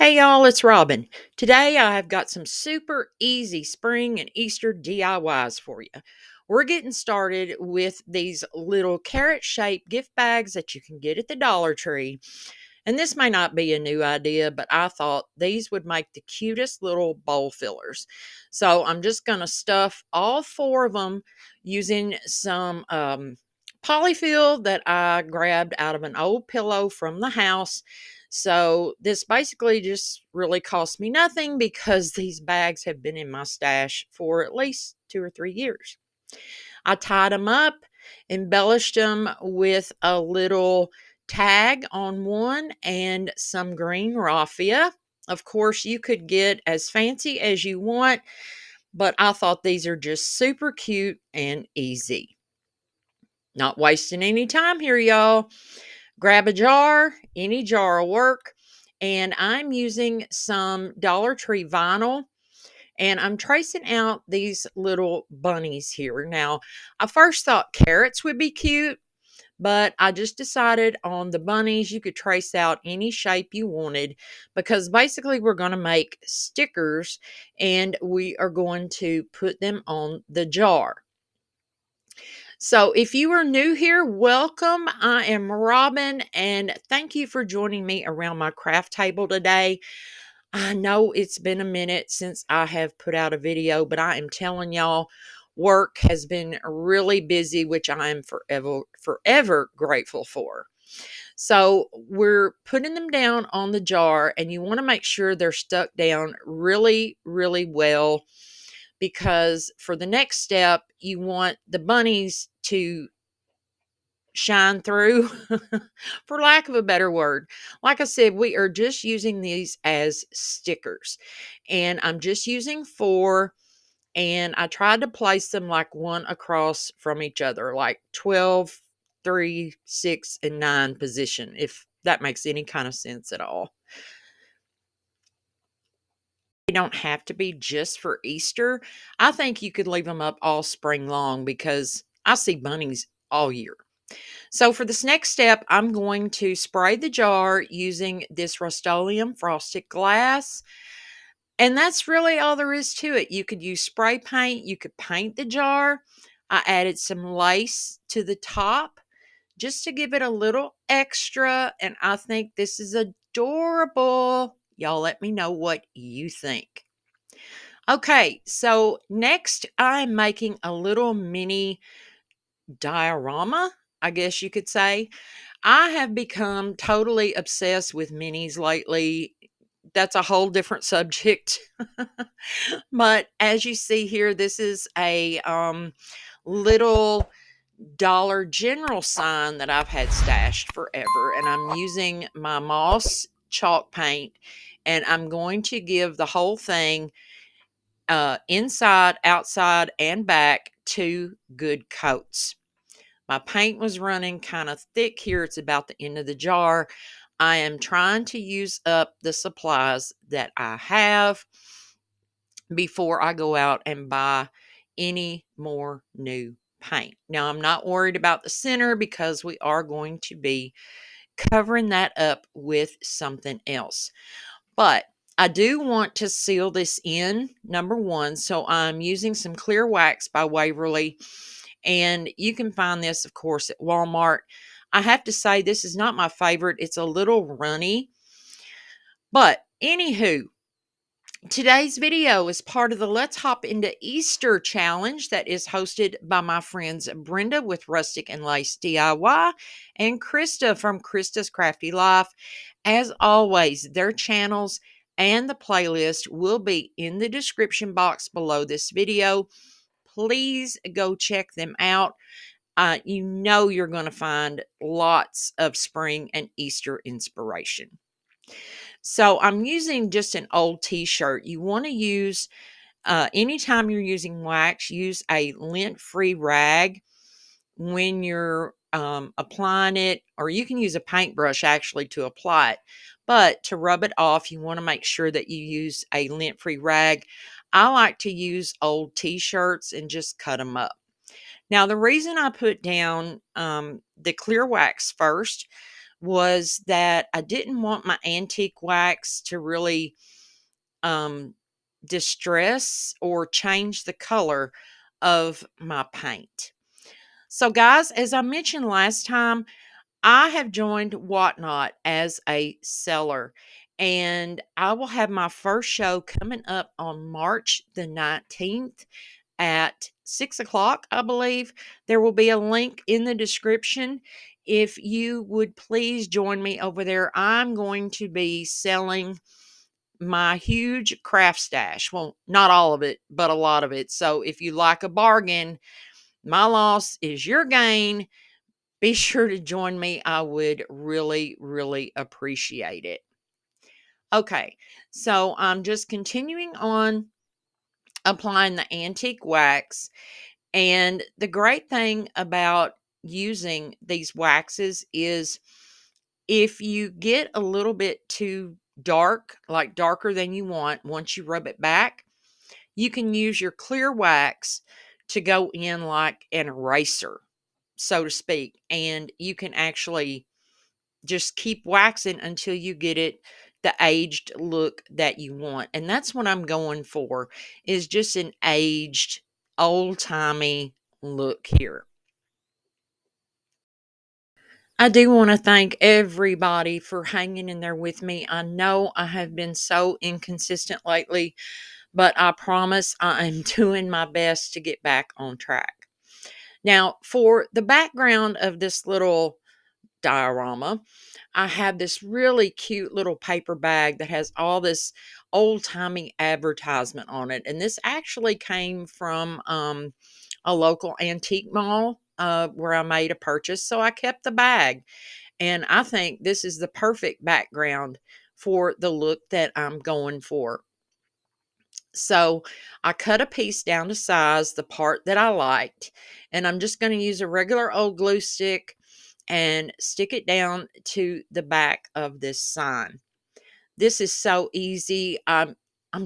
Hey y'all, it's Robin. Today I have got some super easy spring and Easter DIYs for you. We're getting started with these little carrot-shaped gift bags that you can get at the Dollar Tree. And this may not be a new idea, but I thought these would make the cutest little bowl fillers. So I'm just going to stuff all four of them using some polyfill that I grabbed out of an old pillow from the house. So this basically just really cost me nothing because these bags have been in my stash for at least 2 or 3 years. I tied them up, embellished them with a little tag on one and some green raffia. Of course, you could get as fancy as you want, but I thought these are just super cute and easy. Not wasting any time here, y'all. Grab a jar, any jar will work. And I'm using some Dollar Tree vinyl and I'm tracing out these little bunnies here. Now, I first thought carrots would be cute, but I just decided on the bunnies. You could trace out any shape you wanted because basically we're going to make stickers and we are going to put them on the jar. So if you are new here, welcome. I am Robin and thank you for joining me around my craft table today. I know it's been a minute since I have put out a video, but I am telling y'all, work has been really busy, which I am forever grateful for. So we're putting them down on the jar and you want to make sure they're stuck down really, really well because for the next step, you want the bunnies to shine through, for lack of a better word. Like I said, we are just using these as stickers, and I'm just using four. And I tried to place them like one across from each other, like 12, 3, 6, and 9 position, if that makes any kind of sense at all. They don't have to be just for Easter. I think you could leave them up all spring long because I see bunnies all year. So for this next step, I'm going to spray the jar using this Rust-Oleum frosted glass. And that's really all there is to it. You could use spray paint. You could paint the jar. I added some lace to the top just to give it a little extra. And I think this is adorable. Y'all let me know what you think. Okay, so next I'm making a little mini diorama, I guess you could say. I have become totally obsessed with minis lately. That's a whole different subject. But as you see here, this is a little Dollar General sign that I've had stashed forever. And I'm using my Moss chalk paint. And I'm going to give the whole thing inside, outside, and back 2 good coats. My paint was running kind of thick here. It's about the end of the jar. I am trying to use up the supplies that I have before I go out and buy any more new paint. Now, I'm not worried about the center because we are going to be covering that up with something else. But I do want to seal this in, number one. So I'm using some clear wax by Waverly. And you can find this, of course, at Walmart. I have to say, this is not my favorite. It's a little runny. But anywho, today's video is part of the Let's Hop into Easter challenge that is hosted by my friends Brenda with Rustic and Lace DIY and Krista from Krista's Crafty Life. As always, their channels and the playlist will be in the description box below this video. Please go check them out. You know you're going to find lots of spring and Easter inspiration. So I'm using just an old t-shirt. You want to use, anytime you're using wax, use a lint-free rag when you're applying it, or you can use a paintbrush actually to apply it. But to rub it off, you want to make sure that you use a lint-free rag. I like to use old t-shirts and just cut them up. Now, the reason I put down the clear wax first was that I didn't want my antique wax to really um, distress or change the color of my paint. So, guys, as I mentioned last time, I have joined Whatnot as a seller, and I will have my first show coming up on March the 19th at 6 o'clock, I believe. There will be a link in the description. If you would please join me over there, I'm going to be selling my huge craft stash. Well, not all of it, but a lot of it. So if you like a bargain, my loss is your gain. Be sure to join me. I would really, really appreciate it. Okay, so I'm just continuing on applying the antique wax. And the great thing about using these waxes is if you get a little bit too dark, like darker than you want, once you rub it back, you can use your clear wax to go in like an eraser, so to speak. And you can actually just keep waxing until you get it the aged look that you want. And that's what I'm going for, is just an aged, old-timey look here. I do want to thank everybody for hanging in there with me. I know I have been so inconsistent lately, but I promise I am doing my best to get back on track. Now, for the background of this little diorama, I have this really cute little paper bag that has all this old-timey advertisement on it. And this actually came from a local antique mall where I made a purchase. So I kept the bag. And I think this is the perfect background for the look that I'm going for. So I cut a piece down to size, the part that I liked, and I'm just going to use a regular old glue stick and stick it down to the back of this sign. This is so easy. I'm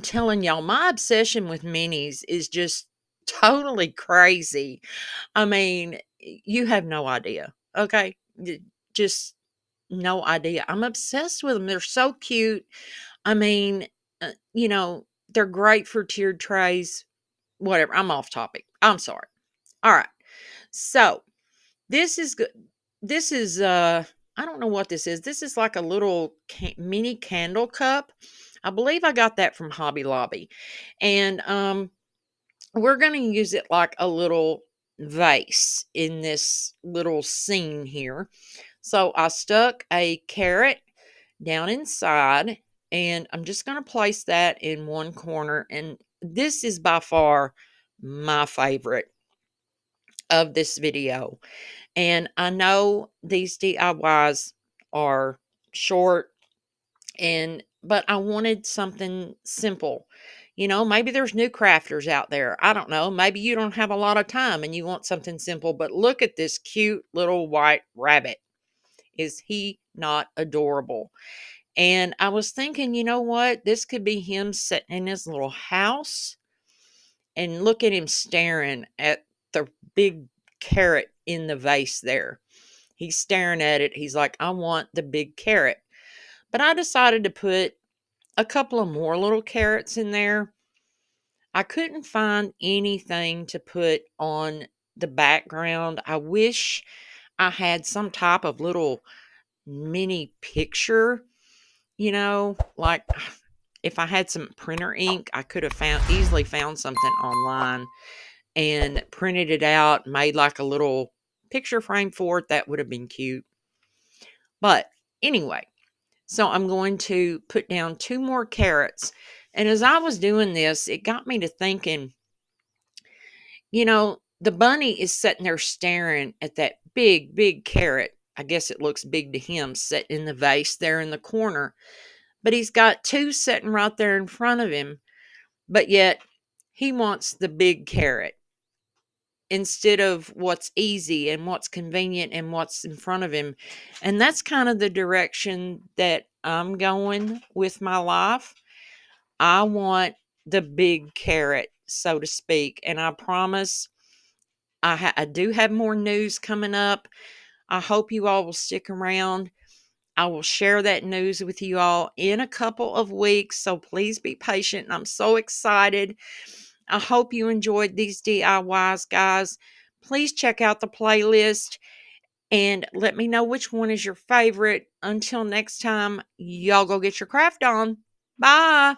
telling y'all, my obsession with minis is just totally crazy. I mean, you have no idea. Okay? Just no idea. I'm obsessed with them. They're so cute. I mean, they're great for tiered trays. Whatever. I'm off topic. I'm sorry. All right. So this is good. This is I don't know what this is. This is like a little mini candle cup. I believe I got that from Hobby Lobby. And we're going to use it like a little vase in this little scene here. So I stuck a carrot down inside, and I'm just going to place that in one corner. And this is by far my favorite of this video. And I know these DIYs are short, but I wanted something simple. Maybe there's new crafters out there. I don't know. Maybe you don't have a lot of time and you want something simple, but look at this cute little white rabbit. Is he not adorable? And I was thinking, you know what? This could be him sitting in his little house, and look at him staring at the big carrot in the vase there. He's staring at it. He's like, I want the big carrot. But I decided to put a couple of more little carrots in there. I couldn't find anything to put on the background. I wish I had some type of little mini picture, like if I had some printer ink, I could have easily found something online and printed it out, made like a little picture frame for it. That would have been cute. But anyway, so I'm going to put down 2 more carrots. And as I was doing this, it got me to thinking, the bunny is sitting there staring at that big, big carrot. I guess it looks big to him, sitting in the vase there in the corner. But he's got 2 sitting right there in front of him. But yet he wants the big carrot instead of what's easy and what's convenient and what's in front of him. And that's kind of the direction that I'm going with my life. I want the big carrot, so to speak. And I promise I do have more news coming up. I hope you all will stick around. I will share that news with you all in a couple of weeks, so please be patient. I'm so excited. I hope you enjoyed these DIYs, guys. Please check out the playlist and let me know which one is your favorite. Until next time, y'all go get your craft on. Bye.